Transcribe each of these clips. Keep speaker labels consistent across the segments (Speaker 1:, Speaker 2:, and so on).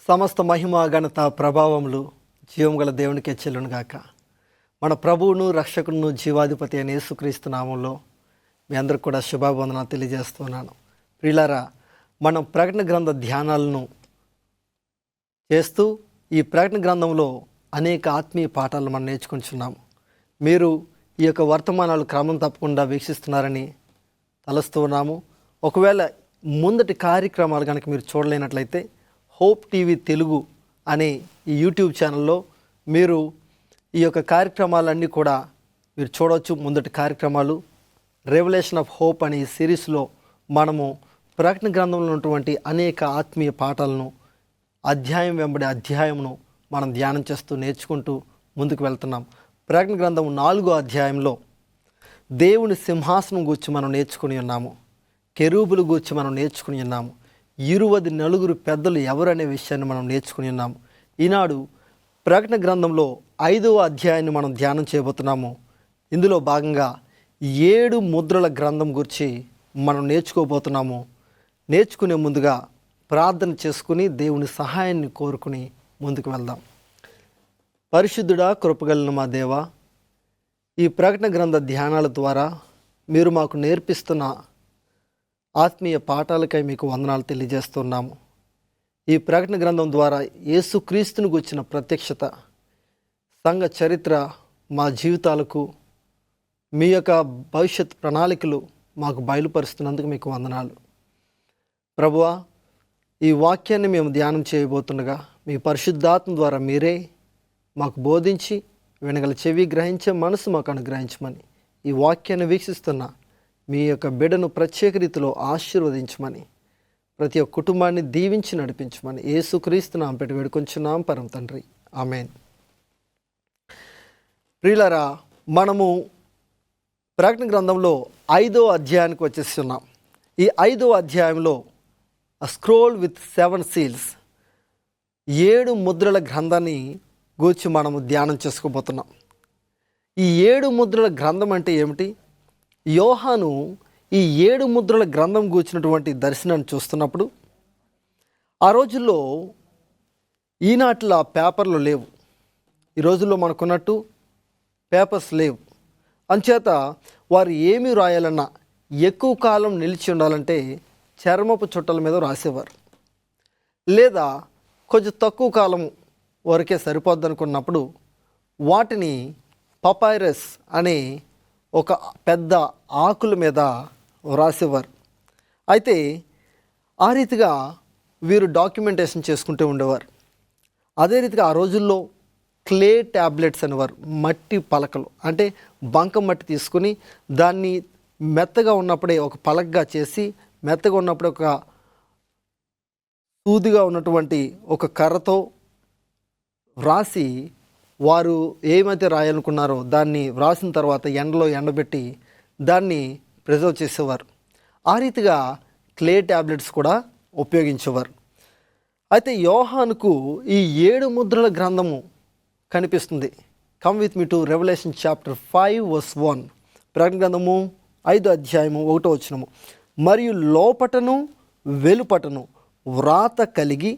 Speaker 1: సమస్త మహిమ ఘనత ప్రభావములు జీవముగల దేవునికే చెల్లునుగాక. మన ప్రభువును రక్షకును జీవాధిపతి అయిన యేసుక్రీస్తు నామంలో మీ అందరికి కూడా శుభాభివందనాలు తెలియజేస్తున్నాను. ప్రియులారా, మనం ప్రకటన గ్రంథ ధ్యానాలను చేస్తూ ఈ ప్రకటన గ్రంథంలో అనేక ఆత్మీయ పాఠాలను మనం నేర్చుకుంటున్నాము. మీరు ఈ యొక్క వర్తమానాలు క్రమం తప్పకుండా వీక్షిస్తున్నారని తలుస్తూ ఉన్నాము. ఒకవేళ ముందటి కార్యక్రమాలు కనుక మీరు చూడలేనట్లయితే హోప్ టీవీ తెలుగు అనే ఈ యూట్యూబ్ ఛానల్లో మీరు ఈ యొక్క కార్యక్రమాలన్నీ కూడా మీరు చూడవచ్చు. ముందటి కార్యక్రమాలు రెవల్యూషన్ ఆఫ్ హోప్ అనే ఈ సిరీస్లో మనము ప్రకటన గ్రంథంలో ఉన్నటువంటి అనేక ఆత్మీయ పాఠాలను అధ్యాయం వెంబడి అధ్యాయమును మనం ధ్యానం చేస్తూ నేర్చుకుంటూ ముందుకు వెళ్తున్నాం. ప్రకటన గ్రంథం 4వ అధ్యాయంలో దేవుని సింహాసనం గూర్చి మనం నేర్చుకుని ఉన్నాము. కెరూబులు గూర్చి మనం నేర్చుకుని ఉన్నాము. 24 పెద్దలు ఎవరనే విషయాన్ని మనం నేర్చుకుని ఉన్నాము. ఈనాడు ప్రకటన గ్రంథంలో 5వ అధ్యాయాన్ని మనం ధ్యానం చేయబోతున్నాము. ఇందులో భాగంగా 7 ముద్రల గ్రంథం గురించి మనం నేర్చుకోబోతున్నాము. నేర్చుకునే ముందుగా ప్రార్థన చేసుకుని దేవుని సహాయాన్ని కోరుకుని ముందుకు వెళ్దాం. పరిశుద్ధుడా, కృపగలిగిన మా దేవా, ఈ ప్రకటన గ్రంథ ధ్యానాల ద్వారా మీరు మాకు నేర్పిస్తున్న ఆత్మీయ పాఠాలకై మీకు వందనాలు తెలియజేస్తున్నాము. ఈ ప్రకటన గ్రంథం ద్వారా యేసుక్రీస్తును గుర్చిన ప్రత్యక్షత, సంఘ చరిత్ర, మా జీవితాలకు మీ యొక్క భవిష్యత్ ప్రణాళికలు మాకు బయలుపరుస్తున్నందుకు మీకు వందనాలు. ప్రభువా, ఈ వాక్యాన్ని మేము ధ్యానం చేయబోతుండగా మీ పరిశుద్ధాత్మ ద్వారా మీరే మాకు బోధించి వినగల చెవి గ్రహించే మనసు మాకు అనుగ్రహించమని, ఈ వాక్యాన్ని వీక్షిస్తున్న మీ యొక్క బిడ్డను ప్రత్యేక రీతిలో ఆశీర్వదించమని, ప్రతి ఒక్క కుటుంబాన్ని దీవించి నడిపించమని యేసుక్రీస్తు నామమున పెట్టి వేడుకొంచున్నాం పరమ తండ్రి, ఆమేన్. ప్రియులారా, మనము ప్రకటన గ్రంథంలో 5వ అధ్యాయానికి వచ్చేస్తున్నాం. ఈ 5వ అధ్యాయంలో స్క్రోల్ విత్ 7 సీల్స్, 7 ముద్రల గ్రంథాన్ని గూర్చి మనము ధ్యానం చేసుకోబోతున్నాం. ఈ 7 ముద్రల గ్రంథం అంటే ఏమిటి? యోహాను ఈ 7 ముద్రల గ్రంథం గూర్చినటువంటి దర్శనాన్ని చూస్తున్నప్పుడు, ఆ రోజుల్లో ఈనాటిలా పేపర్లు లేవు. ఈ రోజుల్లో మనకున్నట్టు పేపర్స్ లేవు. అంచేత వారు ఏమి రాయాలన్నా ఎక్కువ కాలం నిలిచి ఉండాలంటే చర్మపు చుట్టల మీద రాసేవారు, లేదా కొంచెం తక్కువ కాలం వరకే సరిపోద్ది అనుకున్నప్పుడు వాటిని పపైరస్ అనే ఒక పెద్ద ఆకుల మీద వ్రాసేవారు. అయితే ఆ రీతిగా వీరు డాక్యుమెంటేషన్ చేసుకుంటూ ఉండేవారు. అదే రీతిగా ఆ రోజుల్లో క్లే ట్యాబ్లెట్స్ అనేవారు. మట్టి పలకలు, అంటే బంక మట్టి తీసుకుని దాన్ని మెత్తగా ఉన్నప్పుడే ఒక పలకగా చేసి, మెత్తగా ఉన్నప్పుడే ఒక సూదిగా ఉన్నటువంటి ఒక కర్రతో వ్రాసి, వారు ఏమైతే రాయాలనుకున్నారో దాన్ని వ్రాసిన తర్వాత ఎండలో ఎండబెట్టి దాన్ని ప్రిజర్వ్ చేసేవారు. ఆ రీతిగా క్లే ట్యాబ్లెట్స్ కూడా ఉపయోగించేవారు. అయితే యోహానుకు ఈ 7 ముద్రల గ్రంథము కనిపిస్తుంది. Come with me to Revelation chapter 5 verse 1. ప్రకటన గ్రంథము 5వ అధ్యాయము 1వ వచనము. మరియు లోపటను వెలుపటను వ్రాత కలిగి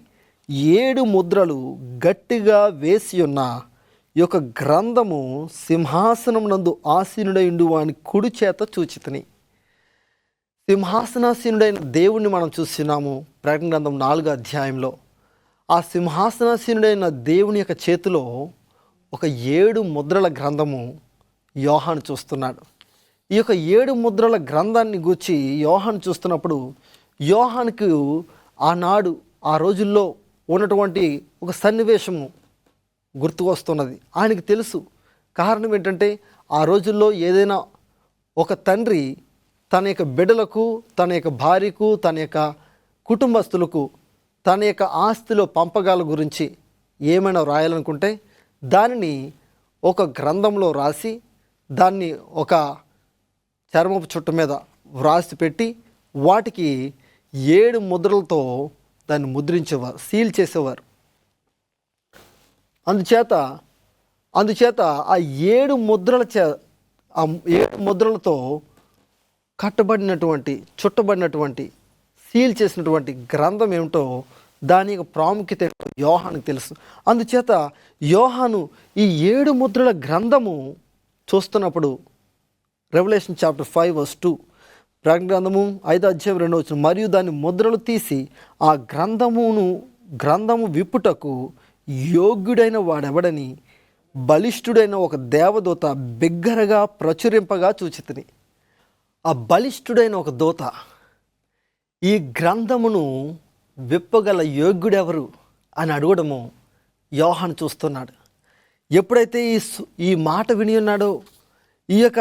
Speaker 1: 7 ముద్రలు గట్టిగా వేసి ఉన్న ఈ యొక్క గ్రంథము సింహాసనం నందు ఆసీనుడైండు వాని కుడి చేత చూచితిని. సింహాసనాసీనుడైన దేవుణ్ణి మనం చూస్తున్నాము ప్రకటన గ్రంథం 4వ అధ్యాయంలో. ఆ సింహాసనాసీనుడైన దేవుని యొక్క చేతిలో ఒక 7 ముద్రల గ్రంథము యోహాను చూస్తున్నాడు. ఈ యొక్క 7 ముద్రల గ్రంథాన్ని గూర్చి యోహాను చూస్తున్నప్పుడు, యోహానుకు ఆనాడు ఆ రోజుల్లో ఉన్నటువంటి ఒక సన్నివేశము గుర్తుకొస్తున్నది. ఆయనకు తెలుసు. కారణం ఏంటంటే, ఆ రోజుల్లో ఏదైనా ఒక తండ్రి తన యొక్క బిడ్డలకు, తన యొక్క భార్యకు, తన యొక్క కుటుంబస్తులకు తన యొక్క ఆస్తిలో పంపకాల గురించి ఏమైనా రాయాలనుకుంటే దానిని ఒక గ్రంథంలో రాసి, దాన్ని ఒక చర్మపు చుట్ట మీద వ్రాసి పెట్టి వాటికి 7 ముద్రలతో దాన్ని ముద్రించేవారు, సీల్ చేసేవారు. అందుచేత ఆ 7 ముద్రలతో కట్టబడినటువంటి, చుట్టబడినటువంటి, సీల్ చేసినటువంటి గ్రంథం ఏమిటో దాని యొక్క ప్రాముఖ్యత ఏంటో యోహానుకు తెలుసు. అందుచేత యోహాను ఈ 7 ముద్రల గ్రంథము చూస్తున్నప్పుడు రెవల్యూషన్ చాప్టర్ 5:2 ప్రకటన గ్రంథము 5:2 మరియు దాని ముద్రలు తీసి ఆ గ్రంథము విప్పుటకు యోగ్యుడైన వాడెవడని బలిష్ఠుడైన ఒక దేవదూత బిగ్గరగా ప్రచురింపగా చూచితిని. ఆ బలిష్ఠుడైన ఒక దూత ఈ గ్రంథమును విప్పగల యోగ్యుడెవరు అని అడగడము యోహాను చూస్తున్నాడు. ఎప్పుడైతే ఈ మాట విని ఉన్నాడో, ఈ యొక్క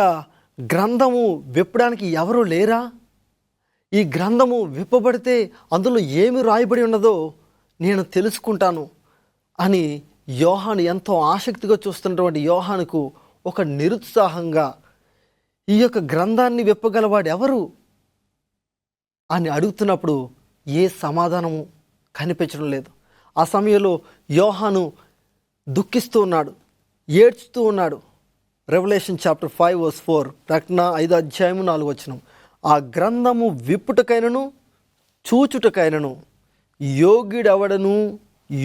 Speaker 1: గ్రంథము విప్పడానికి ఎవరు లేరా, ఈ గ్రంథము విప్పబడితే అందులో ఏమి రాయబడి ఉన్నదో నేను తెలుసుకుంటాను అని యోహాను ఎంతో ఆసక్తిగా చూస్తున్నటువంటి యోహానుకు ఒక నిరుత్సాహంగా, ఈ యొక్క గ్రంథాన్ని విప్పగలవాడు ఎవరు అని అడుగుతున్నప్పుడు ఏ సమాధానము కనిపించడం లేదు. ఆ సమయంలో యోహాను దుఃఖిస్తూ ఉన్నాడు, ఏడ్చుతూ ఉన్నాడు. రెవల్యూషన్ చాప్టర్ 5:4 ప్రకటన 5:4 ఆ గ్రంథము విప్పుటకైనను చూచుటకైనను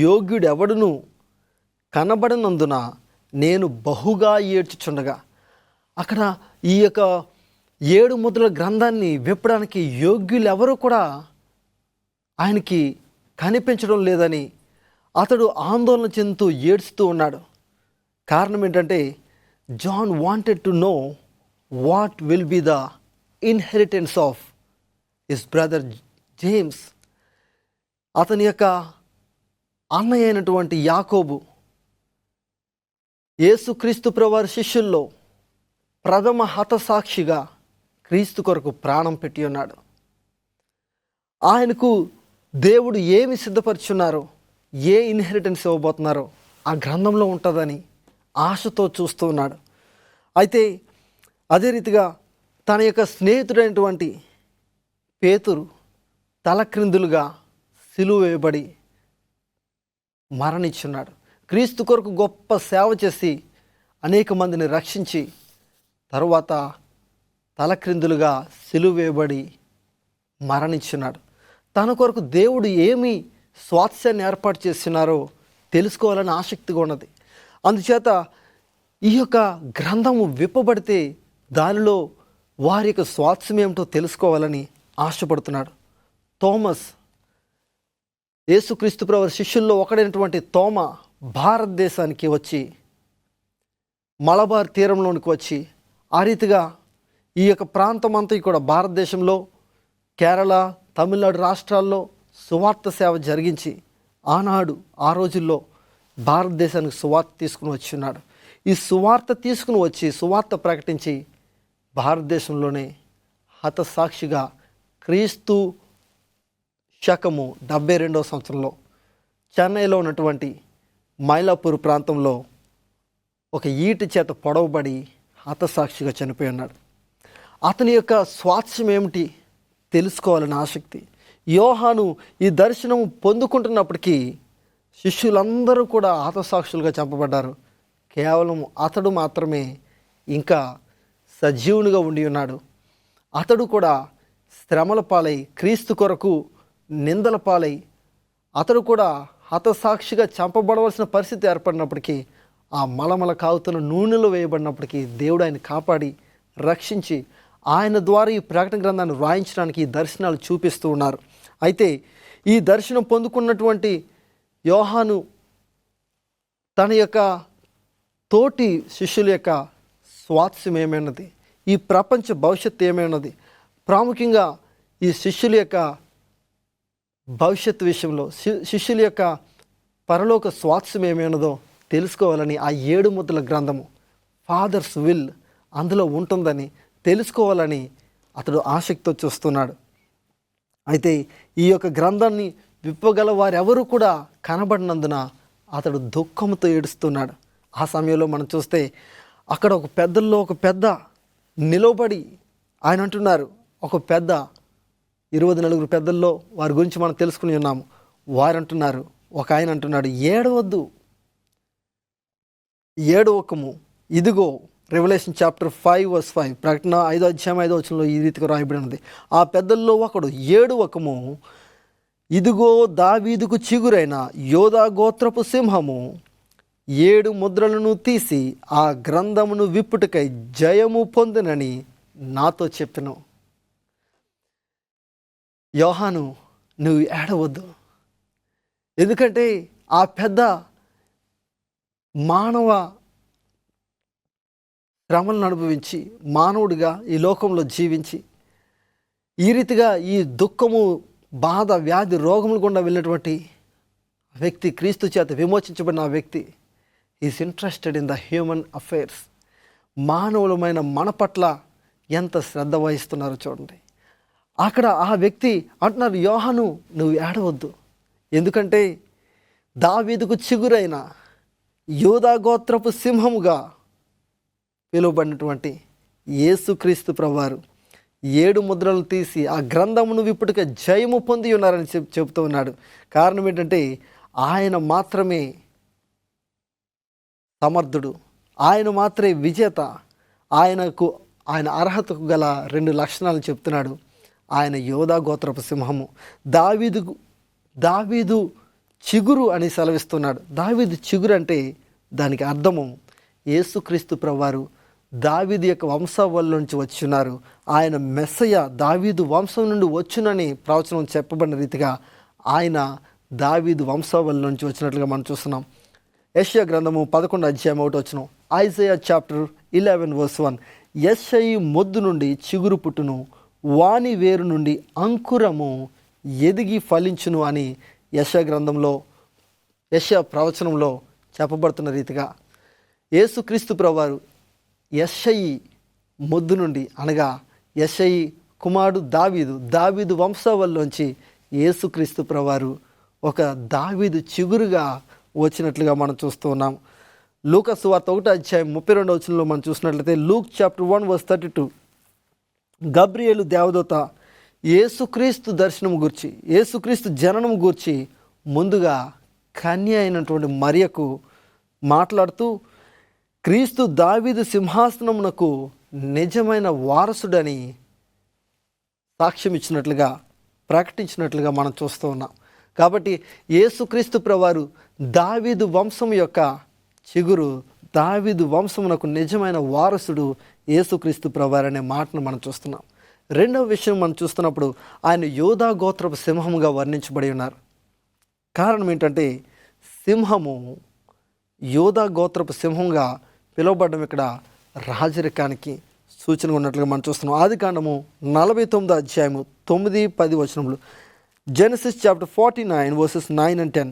Speaker 1: యోగ్యుడెవడును కనబడనందున నేను బహుగా ఏడ్చుచుండగా. అక్కడ ఈ యొక్క 7 ముద్రల గ్రంథాన్ని విప్పడానికి యోగ్యులు ఎవరు కూడా ఆయనకి కనిపించడం లేదని అతడు ఆందోళన చెందుతూ ఏడుస్తూ ఉన్నాడు. కారణం ఏంటంటే John wanted to know what will be the inheritance of his brother James. అతని యొక్క అన్నయ్య అయినటువంటి యాకోబు యేసుక్రీస్తు ప్రభువారి శిష్యుల్లో ప్రథమ హతసాక్షిగా క్రీస్తు కొరకు ప్రాణం పెట్టి ఉన్నాడు. ఆయనకు దేవుడు ఏమి సిద్ధపరుచున్నారో, ఏ ఇన్హెరిటెన్స్ ఇవ్వబోతున్నారో ఆ గ్రంథంలో ఉంటుందని ఆశతో చూస్తూ ఉన్నాడు. అయితే అదే రీతిగా తన యొక్క స్నేహితుడైనటువంటి పేతురు తలక్రిందులుగా సిలువ వేయబడి మరణించున్నాడు. క్రీస్తు కొరకు గొప్ప సేవ చేసి అనేక మందిని రక్షించి తరువాత తలక్రిందులుగా సిలువ వేయబడి మరణించున్నాడు. తన కొరకు దేవుడు ఏమి స్వాస్థ్యాన్ని ఏర్పాటు చేస్తున్నారో తెలుసుకోవాలని ఆసక్తిగా ఉన్నది. అందుచేత ఈ యొక్క గ్రంథము విప్పబడితే దానిలో వారి యొక్క స్వాస్థ్యం ఏమిటో తెలుసుకోవాలని ఆశపడుతున్నాడు. థోమస్, యేసుక్రీస్తు ప్రభువారి శిష్యుల్లో ఒకడైనటువంటి తోమ భారతదేశానికి వచ్చి మలబార్ తీరంలోనికి వచ్చి ఆ రీతిగా ఈ యొక్క ప్రాంతం అంతా కూడా భారతదేశంలో కేరళ, తమిళనాడు రాష్ట్రాల్లో సువార్త సేవ జరిగించి ఆ రోజుల్లో భారతదేశానికి సువార్త తీసుకుని వచ్చి ఉన్నాడు. ఈ సువార్త తీసుకుని వచ్చి సువార్త ప్రకటించి భారతదేశంలోనే హతసాక్షిగా క్రీస్తు శకము 72వ సంవత్సరంలో చెన్నైలో ఉన్నటువంటి మైలాపూర్ ప్రాంతంలో ఒక ఈటి చేత పొడవబడి హతసాక్షిగా చనిపోయి ఉన్నాడు. అతని యొక్క స్వాస్థ్యం ఏమిటి తెలుసుకోవాలని ఆసక్తి. యోహాను ఈ దర్శనం పొందుకుంటున్నప్పటికీ శిష్యులందరూ కూడా హతసాక్షులుగా చంపబడ్డారు. కేవలం అతడు మాత్రమే ఇంకా సజీవునిగా ఉండి ఉన్నాడు. అతడు కూడా శ్రమల పాలై, క్రీస్తు కొరకు నిందల పాలై, అతడు కూడా హతసాక్షిగా చంపబడవలసిన పరిస్థితి ఏర్పడినప్పటికీ, ఆ మలమల కాగుతున్న నూనెలో వేయబడినప్పటికీ దేవుడు ఆయన కాపాడి రక్షించి ఆయన ద్వారా ఈ ప్రకటన గ్రంథాన్ని వ్రాయించడానికి ఈ దర్శనాలు చూపిస్తూ ఉన్నారు. అయితే ఈ దర్శనం పొందుకున్నటువంటి యోహాను తన యొక్క తోటి శిష్యుల యొక్క స్వాస్థ్యం ఏమైనది, ఈ ప్రపంచ భవిష్యత్తు ఏమైనది, ప్రాముఖ్యంగా ఈ శిష్యుల యొక్క భవిష్యత్తు విషయంలో శిష్యుల యొక్క పరలోక స్వాస్థ్యం ఏమైనదో తెలుసుకోవాలని ఆ 7 ముద్రల గ్రంథము ఫాదర్స్ విల్ అందులో ఉంటుందని తెలుసుకోవాలని అతడు ఆసక్తితో చూస్తున్నాడు. అయితే ఈ యొక్క గ్రంథాన్ని విప్పగల వారెవరూ కూడా కనబడినందున అతడు దుఃఖంతో ఏడుస్తున్నాడు. ఆ సమయంలో మనం చూస్తే అక్కడ ఒక పెద్ద నిలబడి ఆయన అంటున్నారు, ఒక పెద్ద 24 పెద్దల్లో వారి గురించి మనం తెలుసుకుని ఉన్నాము. వారు అంటున్నారు, ఒక ఆయన అంటున్నాడు, ఏడవకము, ఇదిగో రెవల్యూషన్ చాప్టర్ 5:5 ప్రకటన 5:5 ఈ రీతిగా రాయబడి ఉన్నది. ఆ పెద్దల్లో ఒకడు, ఏడవకము, ఇదిగో దావీదుకు చిగురైన యోధా గోత్రపు సింహము 7 ముద్రలను తీసి ఆ గ్రంథమును విప్పుటకై జయము పొందునని నాతో చెప్పెను. యోహాను, నువ్వు ఏడవద్దు, ఎందుకంటే ఆ పెద్ద మానవ శ్రమలను అనుభవించి మానవుడిగా ఈ లోకంలో జీవించి ఈ రీతిగా ఈ దుఃఖము, బాధ, వ్యాధి, రోగములు గుండా వెళ్ళినటువంటి వ్యక్తి, క్రీస్తు చేత విమోచించబడిన ఆ వ్యక్తి is interested in the human affairs. మానవులమైన మన పట్ల ఎంత శ్రద్ధ వహిస్తున్నారో చూడండి. అక్కడ ఆ వ్యక్తి అంటున్నారు, యోహాను నువ్వు ఏడవద్దు, ఎందుకంటే దావీదుకు చిగురైన యోధా గోత్రపు సింహముగా పిలువబడినటువంటి యేసుక్రీస్తు ప్రభువారు 7 ముద్రలు తీసి ఆ గ్రంథమును విప్పుటకు జయము పొంది ఉన్నారని చెబుతూ ఉన్నాడు. కారణం ఏంటంటే ఆయన మాత్రమే సమర్థుడు, ఆయన మాత్రమే విజేత. ఆయన అర్హతకు గల 2 లక్షణాలు చెప్తున్నాడు. ఆయన యోధా గోత్రపు సింహము, దావీదు చిగురు అని సెలవిస్తున్నాడు. దావీదు చిగురు అంటే దానికి అర్థము యేసుక్రీస్తు ప్రభువారు దావీదు యొక్క వంశావళి నుంచి వచ్చున్నారు. ఆయన మెస్సయ్య దావీదు వంశం నుండి వచ్చునని ప్రవచనం చెప్పబడిన రీతిగా ఆయన దావీదు వంశావళి నుంచి వచ్చినట్లుగా మనం చూస్తున్నాం. యెషయా గ్రంథము 11 అధ్యాయం 1 వచనం, ఐజయా చాప్టర్ 11 verse 1, యెషయి మొద్దు నుండి చిగురు పుట్టును, వాని వేరు నుండి అంకురము ఎదిగి ఫలించును అని యెషయా గ్రంథంలో, యెషయా ప్రవచనంలో చెప్పబడుతున్న రీతిగా యేసుక్రీస్తు ప్రభువారు యెషయి మొద్దు నుండి, అనగా యెషయి కుమారుడు దావీదు వంశావళిలోంచి యేసుక్రీస్తు ప్రభువారు ఒక దావీదు చిగురుగా వచ్చినట్లుగా మనం చూస్తూ ఉన్నాం. లూకా సువార్త 1 అధ్యాయం 32 వచనంలో మనం చూసినట్లయితే, లూక్ చాప్టర్ 1 verse 32, గబ్రియేలు దేవదూత యేసుక్రీస్తు దర్శనం గూర్చి, యేసుక్రీస్తు జననం గూర్చి ముందుగా కన్య అయినటువంటి మరియకు మాట్లాడుతూ, క్రీస్తు దావీదు సింహాసనమునకు నిజమైన వారసుడని సాక్ష్యం ఇచ్చినట్లుగా, ప్రకటించినట్లుగా మనం చూస్తూ ఉన్నాం. కాబట్టి యేసుక్రీస్తు ప్రభువారు దావీదు వంశం యొక్క చిగురు, దావీదు వంశమునకు నిజమైన వారసుడు యేసుక్రీస్తు ప్రభువారు అనే మాటను మనం చూస్తున్నాం. రెండవ విషయం మనం చూస్తున్నప్పుడు ఆయన యోధా గోత్రపు సింహముగా వర్ణించబడి ఉన్నారు. కారణం ఏంటంటే సింహము యోధా గోత్రపు సింహంగా పిలువబడడం ఇక్కడ రాజరికానికి సూచన ఉన్నట్లుగా మనం చూస్తున్నాం. ఆదికాండము 49 అధ్యాయము 9-10 వచనములు, జెనసిస్ చాప్టర్ 49 verses 9 and 10,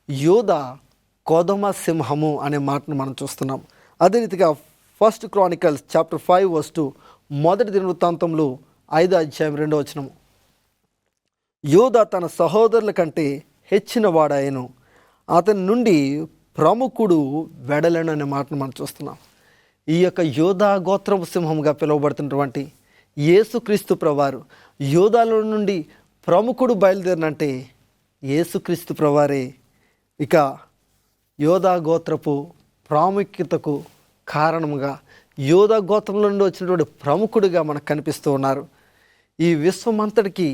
Speaker 1: యోధా కొదమ సింహము అనే మాటను మనం చూస్తున్నాం. అదే రీతిగా 1 Chronicles చాప్టర్ 5 verse 2, మొదటి దినవృత్తాంతంలో 5 అధ్యాయం 2 వచనము, యోధా తన సహోదరుల కంటే హెచ్చిన వాడాయను, అతని నుండి ప్రముఖుడు వెడలను అనే మాటను మనం చూస్తున్నాం. ఈ యొక్క యోధా గోత్రపు సింహంగా పిలువబడుతున్నటువంటి యేసుక్రీస్తు ప్రభువారు యోధాల నుండి ప్రముఖుడు బయలుదేరినంటే యేసుక్రీస్తు ప్రభువారే ఇక యోధా గోత్రపు ప్రాముఖ్యతకు కారణముగా, యోధా గోత్రం నుండి వచ్చినటువంటి ప్రముఖుడిగా మనకు కనిపిస్తూ ఉన్నారు. ఈ విశ్వమంతటికి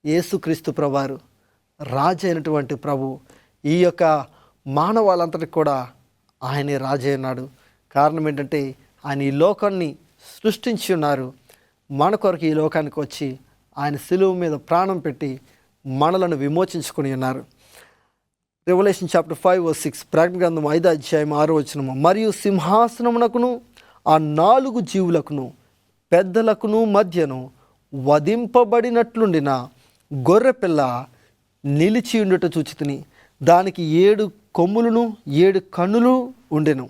Speaker 1: యేసుక్రీస్తు ప్రభువారు రాజు అయినటువంటి ప్రభు, ఈ యొక్క మానవాళంతటికి కూడా ఆయనే రాజు అయినాడు. కారణం ఏంటంటే ఆయన ఈ లోకాన్ని సృష్టించి ఉన్నారు, మన కొరకు ఈ లోకానికి వచ్చి ఆయన సిలువ మీద ప్రాణం పెట్టి మనలను విమోచించుకుని ఉన్నారు. రెవల్యూషన్ చాప్టర్ 5 verse 6, ప్రకటన గ్రంథం 5 అధ్యాయం 6 వచనము, మరియు సింహాసనమునకును ఆ 4 జీవులకును పెద్దలకును మధ్యను వధింపబడినట్లుండిన గొర్రెపిల్ల నిలిచి ఉండుట చూచితిని, దానికి 7 కొమ్ములను 7 కన్నులు ఉండెను.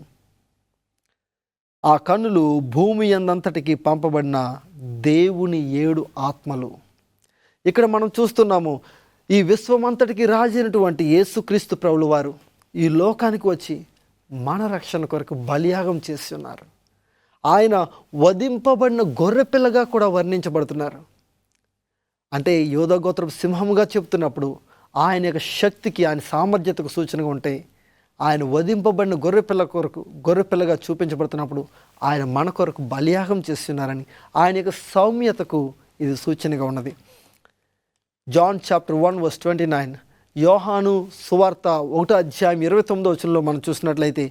Speaker 1: ఆ కన్నులు భూమి యందంతటికి పంపబడిన దేవుని 7 ఆత్మలు. ఇక్కడ మనం చూస్తున్నాము, ఈ విశ్వమంతటికి రాజైనటువంటి యేసుక్రీస్తు ప్రభుల వారు ఈ లోకానికి వచ్చి మన రక్షణ కొరకు బలియాగం చేసి ఉన్నారు. ఆయన వధింపబడిన గొర్రెపిల్లగా కూడా వర్ణించబడుతున్నారు. అంటే యోధా గోత్రపు సింహముగా చెప్తున్నప్పుడు ఆయన యొక్క శక్తికి, ఆయన సామర్థ్యతకు సూచనగా ఉంటే, ఆయన వధింపబడిన గొర్రెపిల్లగా చూపించబడుతున్నప్పుడు ఆయన మన కొరకు బలియాగం చేస్తున్నారని, ఆయన యొక్క సౌమ్యతకు ఇది సూచనగా ఉన్నది. జాన్ చాప్టర్ 1:29, యోహాను సువార్త 1:29 మనం చూసినట్లయితే,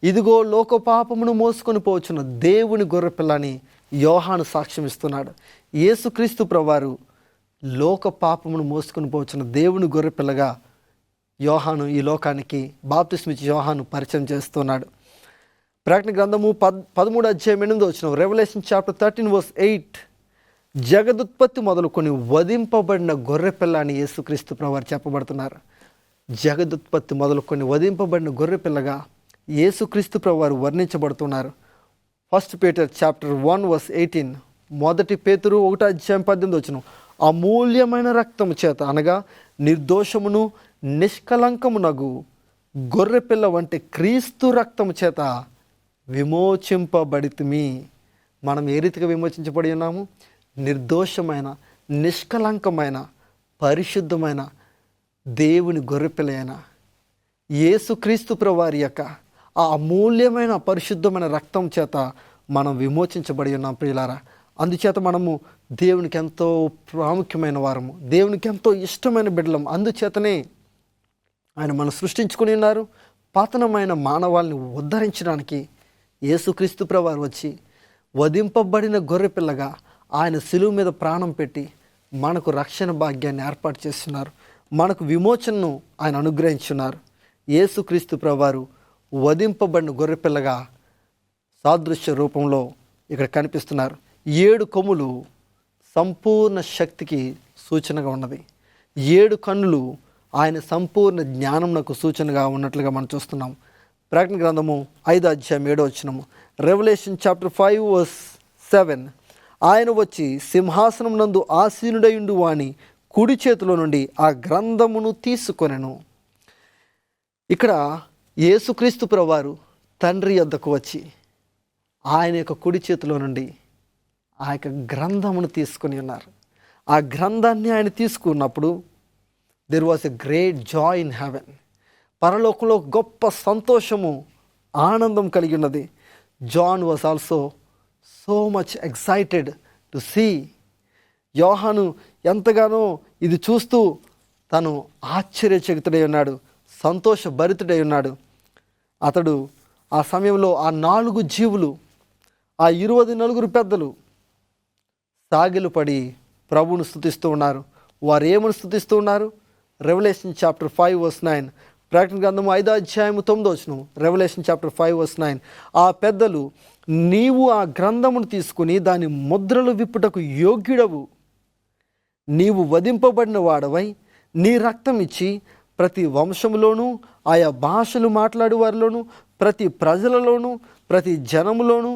Speaker 1: ఇదిగో లోక పాపమును మోసుకొని పోవచ్చున్న దేవుని గొర్రెపిల్ల అని యోహాను సాక్ష్యం ఇస్తున్నాడు. యేసుక్రీస్తు ప్రభువారు లోక పాపమును మోసుకొని పోవచ్చున్న దేవుని గొర్రెపిల్లగా యోహాను ఈ లోకానికి బాప్తిస్మిచ్చి యోహాను పరిచయం చేస్తున్నాడు. ప్రకటన గ్రంథము 13:8, రెవల్యూషన్ చాప్టర్ 13:8, జగదుత్పత్తి మొదలుకొని వధింపబడిన గొర్రెపిల్ల అని యేసుక్రీస్తు ప్రభువారు చెప్పబడుతున్నారు. జగదుత్పత్తి మొదలుకొని వధింపబడిన గొర్రెపిల్లగా యేసుక్రీస్తు ప్రభువారు వర్ణించబడుతున్నారు. 1 Peter చాప్టర్ 1:18, 1 పేతురు 1:18, అమూల్యమైన రక్తము చేత అనగా నిర్దోషమును నిష్కలంకమునగు గొర్రెపిల్ల వంటి క్రీస్తు రక్తము చేత విమోచింపబడితిమి. మనం ఏ రీతిగా విమోచించబడి ఉన్నాము? నిర్దోషమైన, నిష్కలంకమైన, పరిశుద్ధమైన దేవుని గొర్రెపిల్ల అయిన యేసుక్రీస్తు ప్రభువారి యొక్క ఆ అమూల్యమైన పరిశుద్ధమైన రక్తం చేత మనం విమోచించబడి ఉన్నాం ప్రియులారా. అందుచేత మనము దేవునికి ఎంతో ప్రాముఖ్యమైన వారము, దేవునికి ఎంతో ఇష్టమైన బిడ్డలం. అందుచేతనే ఆయన మనం సృష్టించుకుని ఉన్నారు. పతనమైన మానవాళిని ఉద్ధరించడానికి యేసుక్రీస్తు ప్రభువారు వచ్చి వధింపబడిన గొర్రెపిల్లగా ఆయన శిలువ మీద ప్రాణం పెట్టి మనకు రక్షణ భాగ్యాన్ని ఏర్పాటు చేస్తున్నారు. మనకు విమోచనను ఆయన అనుగ్రహించున్నారు. యేసుక్రీస్తు ప్రభువారు వధింపబడిన గొర్రెపిల్లగా సాదృశ్య రూపంలో ఇక్కడ కనిపిస్తున్నారు. 7 కొమ్ములు సంపూర్ణ శక్తికి సూచనగా ఉన్నది. 7 కన్నులు ఆయన సంపూర్ణ జ్ఞానంకు సూచనగా ఉన్నట్లుగా మనం చూస్తున్నాం. ప్రకటన గ్రంథము 5:7, రెవల్యూషన్ చాప్టర్ 5:7, ఆయన వచ్చి సింహాసనం నందు ఆసీనుడయుండు వాని కుడి చేతిలో నుండి ఆ గ్రంథమును తీసుకొనెను. ఇక్కడ యేసుక్రీస్తు ప్రభువారు తండ్రి యొద్దకు వచ్చి ఆయన యొక్క కుడి చేతిలో నుండి ఆ యొక్క గ్రంథమును తీసుకొని ఉన్నారు. ఆ గ్రంథాన్ని ఆయన తీసుకున్నప్పుడు there was a great joy in heaven. పరలోకంలో గొప్ప సంతోషము, ఆనందం కలిగి ఉన్నది. John was also so much excited to see. యోహాను ఎంతగానో ఇది చూస్తూ తను ఆశ్చర్యచకితుడై ఉన్నాడు, సంతోషభరితుడై ఉన్నాడు. అతడు ఆ సమయంలో ఆ 4 జీవులు, ఆ 24 పెద్దలు సాగిలపడి ప్రభువును స్తుతిస్తూ ఉన్నారు. వారు ఏమని స్తుతిస్తూ ఉన్నారు? రెవల్యూషన్ చాప్టర్ 5:9, ప్రకటన గ్రంథము 5:9, రెవల్యూషన్ చాప్టర్ 5:9, ఆ పెద్దలు, నీవు ఆ గ్రంథమును తీసుకుని దాని ముద్రలు విప్పుటకు యోగ్యుడవు, నీవు వధింపబడిన వాడవై నీ రక్తం ఇచ్చి ప్రతి వంశములోనూ, ఆయా భాషలు మాట్లాడే వారిలోనూ, ప్రతి ప్రజలలోనూ, ప్రతి జనములోనూ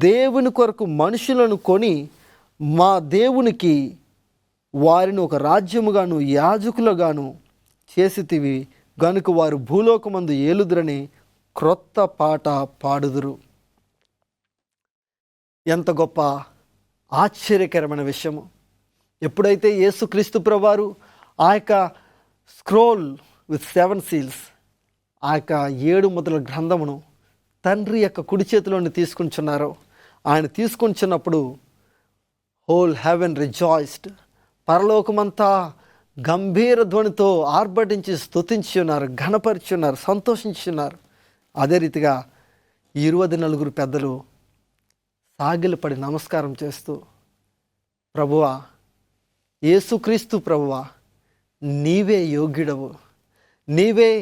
Speaker 1: దేవుని కొరకు మనుషులను కొని మా దేవునికి వారిని ఒక రాజ్యముగాను యాజకులుగాను చేసితివి గనుక వారు భూలోకమందు ఏలుదురని క్రొత్త పాట పాడుదురు. ఎంత గొప్ప ఆశ్చర్యకరమైన విషయము! ఎప్పుడైతే యేసుక్రీస్తు ప్రభువారు ఆ యొక్క స్క్రోల్ విత్ 7 seals, ఆ యొక్క 7 ముద్రల గ్రంథమును తండ్రి యొక్క కుడి చేతిలోని తీసుకుంటున్నారో, ఆయన తీసుకుంటున్నప్పుడు హోల్ హెవెన్ రిజాయిస్డ్. పరలోకమంతా గంభీర ధ్వనితో ఆర్భటించి స్తుతించి ఉన్నారు, ఘనపరిచి ఉన్నారు, సంతోషించి ఉన్నారు. అదే రీతిగా 24 పెద్దలు సాగిలపడి నమస్కారం చేస్తూ, ప్రభువా, యేసుక్రీస్తు ప్రభువా, నీవే యోగ్యుడవు, నీవే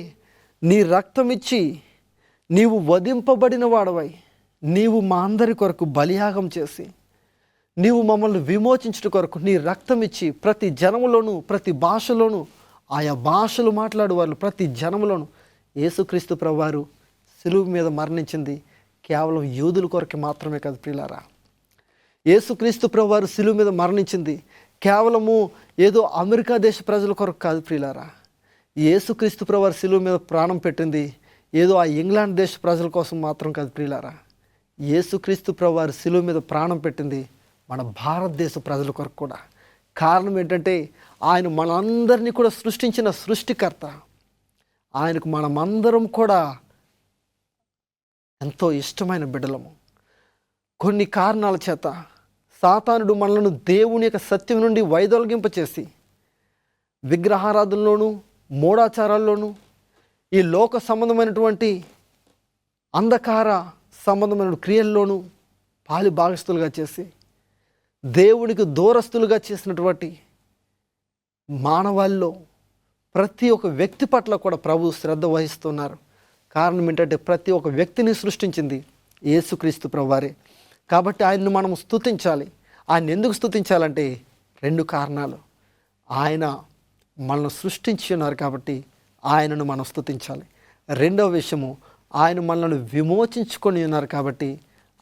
Speaker 1: నీ రక్తమిచ్చి నీవు వధింపబడిన వాడవై నీవు మా అందరి కొరకు బలియాగం చేసి నీవు మమ్మల్ని విమోచించుట కొరకు నీ రక్తం ఇచ్చి ప్రతి జనములోను, ప్రతి భాషలోను, ఆయా భాషలు మాట్లాడు వాళ్ళు ప్రతి జనములోను యేసుక్రీస్తు ప్రభువారు సిలువ మీద మరణించింది కేవలం యూదుల కొరకు మాత్రమే కాదు ప్రియులారా. యేసుక్రీస్తు ప్రభువారు సిలువ మీద మరణించింది కేవలము ఏదో అమెరికా దేశ ప్రజల కొరకు కాదు ప్రియులారా. యేసుక్రీస్తు ప్రభువారు సిలువ మీద ప్రాణం పెట్టింది ఏదో ఆ ఇంగ్లాండ్ దేశ ప్రజల కోసం మాత్రం కాదు ప్రియులారా. యేసుక్రీస్తు ప్రభువారు సిలువ మీద ప్రాణం పెట్టింది మన భారతదేశ ప్రజల కొరకు కూడా. కారణం ఏంటంటే ఆయన మనందరినీ కూడా సృష్టించిన సృష్టికర్త. ఆయనకు మనమందరం కూడా ఎంతో ఇష్టమైన బిడ్డలము. కొన్ని కారణాల చేత సాతానుడు మనలను దేవుని యొక్క సత్యం నుండి వైదొలగింపచేసి విగ్రహారాధనలోను, మూఢాచారాల్లోనూ, ఈ లోక సంబంధమైనటువంటి అంధకార సంబంధమైన క్రియల్లోనూ పాలి భాగస్తులుగా చేసి దేవునికి దూరస్తులుగా చేసినటువంటి మానవాళిలో ప్రతి ఒక్క వ్యక్తి పట్ల కూడా ప్రభు శ్రద్ధ వహిస్తున్నారు. కారణం ఏంటంటే ప్రతి ఒక్క వ్యక్తిని సృష్టించింది యేసుక్రీస్తు ప్రభువారే. కాబట్టి ఆయన్ను మనం స్తుతించాలి. ఆయన ఎందుకు స్తుతించాలంటే 2 కారణాలు. ఆయన మనల్ని సృష్టించి ఉన్నారు కాబట్టి ఆయనను మనం స్తుతించాలి. రెండవ విషయము, ఆయన మనల్ని విమోచించుకొని ఉన్నారు కాబట్టి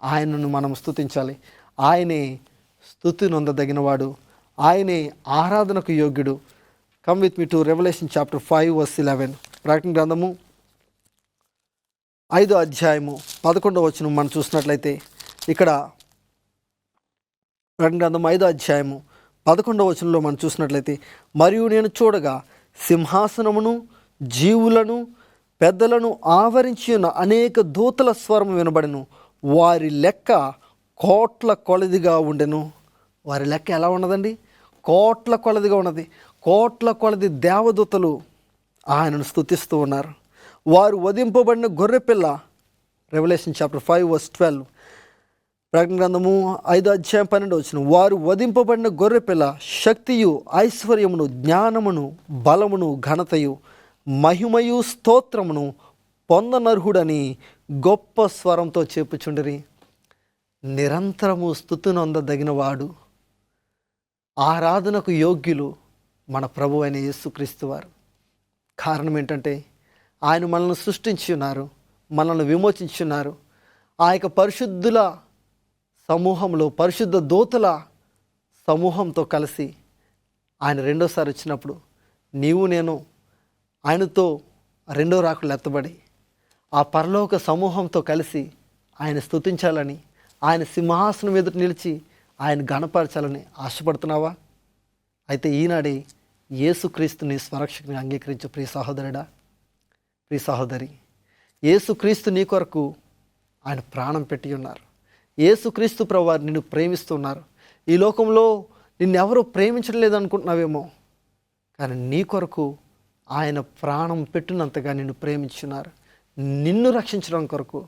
Speaker 1: ఆయనను మనం స్తుతించాలి. ఆయనే స్తుతి నొందదగినవాడు, ఆయనే ఆరాధనకు యోగ్యుడు. Come with me to Revelation chapter 5:11. ప్రకటన గ్రంథము 5వ అధ్యాయము 11వ వచనం మనం చూసినట్లయితే, ఇక్కడ ప్రకటన గ్రంథం 5వ అధ్యాయము 11వ వచనంలో మనం చూసినట్లయితే, మరియు నేను చూడగా సింహాసనమును, జీవులను, పెద్దలను ఆవరించి ఉన్న అనేక దూతల స్వరము వినబడెను. వారి లెక్క కోట్ల కొలదిగా ఉండెను. వారి లెక్క ఎలా ఉన్నదండి? కోట్ల కొలదిగా ఉన్నది. కోట్ల కొలది దేవదూతలు ఆయనను స్తుతిస్తూ ఉన్నారు. వారు వధింపబడిన గొర్రెపిల్ల, రెవల్యూషన్ చాప్టర్ 5:12. ప్రకటన గ్రంథము 5వ అధ్యాయం 12వ వచనం, వారు వధింపబడిన గొర్రెపిల్ల శక్తియు, ఐశ్వర్యమును, జ్ఞానమును, బలమును, ఘనతయు, మహిమయు, స్తోత్రమును పొందనర్హుడని గొప్ప స్వరంతో చెప్పుచుండిరి. నిరంతరము స్తుతినొందదగిన వాడు, ఆరాధనకు యోగ్యులు మన ప్రభు అయిన యేసుక్రీస్తు వారు. కారణం ఏంటంటే ఆయన మనల్ని సృష్టించి ఉన్నారు, మనల్ని విమోచించి ఉన్నారు. ఆ యొక్క పరిశుద్ధుల సమూహంలో, పరిశుద్ధ దూతల సమూహంతో కలిసి ఆయన రెండోసారి వచ్చినప్పుడు నీవు నేను ఆయనతో రెండో రాకులు ఎత్తబడి ఆ పరలోక సమూహంతో కలిసి ఆయన స్తుతించాలని, ఆయన సింహాసనం ఎదుట నిలిచి ఆయన గణపరచాలని ఆశపడుతున్నావా? అయితే ఈనాడే యేసుక్రీస్తుని స్వరక్షకుని అంగీకరించు ప్రియ సహోదరుడా, ప్రియ సహోదరి. యేసుక్రీస్తు నీ కొరకు ఆయన ప్రాణం పెట్టి ఉన్నారు. యేసుక్రీస్తు ప్రభువారు నిన్ను ప్రేమిస్తున్నారు. ఈ లోకంలో నిన్నెవరూ ప్రేమించడం లేదనుకుంటున్నావేమో, కానీ నీ కొరకు ఆయన ప్రాణం పెట్టినంతగా నిన్ను ప్రేమించున్నారు. నిన్ను రక్షించడం కొరకు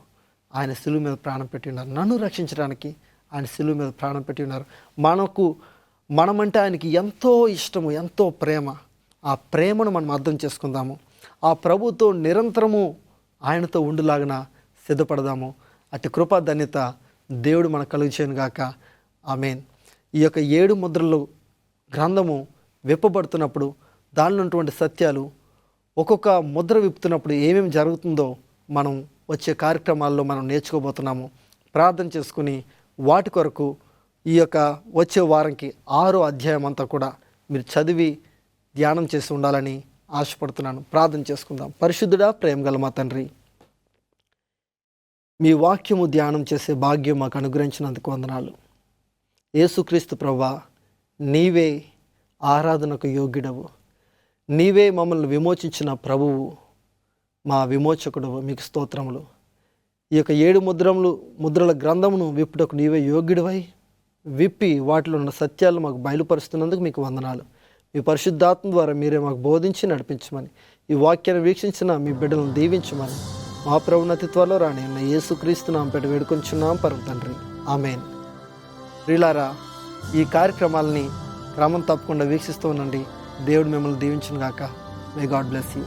Speaker 1: ఆయన శిలువ మీద ప్రాణం పెట్టి ఉన్నారు. నన్ను రక్షించడానికి ఆయన శిలువ మీద ప్రాణం పెట్టి ఉన్నారు. మనమంటే ఆయనకి ఎంతో ఇష్టము, ఎంతో ప్రేమ. ఆ ప్రేమను మనం అర్థం చేసుకుందాము. ఆ ప్రభుతో నిరంతరము ఆయనతో ఉండులాగిన సిద్ధపడదాము. అటు కృపా ధన్యత దేవుడు మనకు కలుగచేయను గాక. ఆమేన్. ఈ యొక్క 7 ముద్రలు గ్రంథము విప్పబడుతున్నప్పుడు దానిలో ఉన్నటువంటి సత్యాలు, ఒక్కొక్క ముద్ర విప్పుతున్నప్పుడు ఏమేమి జరుగుతుందో మనం వచ్చే కార్యక్రమాల్లో మనం నేర్చుకోబోతున్నాము. ప్రార్థన చేసుకుని వాటి కొరకు ఈ యొక్క వచ్చే వారంకి 6వ అధ్యాయం అంతా కూడా మీరు చదివి ధ్యానం చేసి ఉండాలని ఆశపడుతున్నాను. ప్రార్థన చేసుకుందాం. పరిశుద్ధుడా, ప్రేమ గల మా తండ్రి, మీ వాక్యము ధ్యానం చేసే భాగ్యం మాకు అనుగ్రహించినందుకు వందనాలు. యేసుక్రీస్తు ప్రభువా, నీవే ఆరాధనకు యోగ్యుడవు. నీవే మమ్మల్ని విమోచించిన ప్రభువు, మా విమోచకుడవు. మీకు స్తోత్రములు. ఈ యొక్క 7 ముద్రల గ్రంథమును విప్పుటకు నీవే యోగ్యుడివై విప్పి వాటిలో ఉన్న సత్యాలు మాకు బయలుపరుస్తున్నందుకు మీకు వందనాలు. మీ పరిశుద్ధాత్మ ద్వారా మీరే మాకు బోధించి నడిపించమని, ఈ వాక్యాన్ని వీక్షించిన మీ బిడ్డలను దీవించమని మా ప్రభునతి త్వరలో రాని ఉన్న యేసుక్రీస్తు నామముపేట వేడుకొంచున్నాం పరమ తండ్రి. ఆమేన్. ప్రియులారా, ఈ కార్యక్రమాలని క్రమం తప్పకుండా వీక్షిస్తూ ఉండండి. దేవుడు మిమ్మల్ని దీవించును గాక. May God bless you.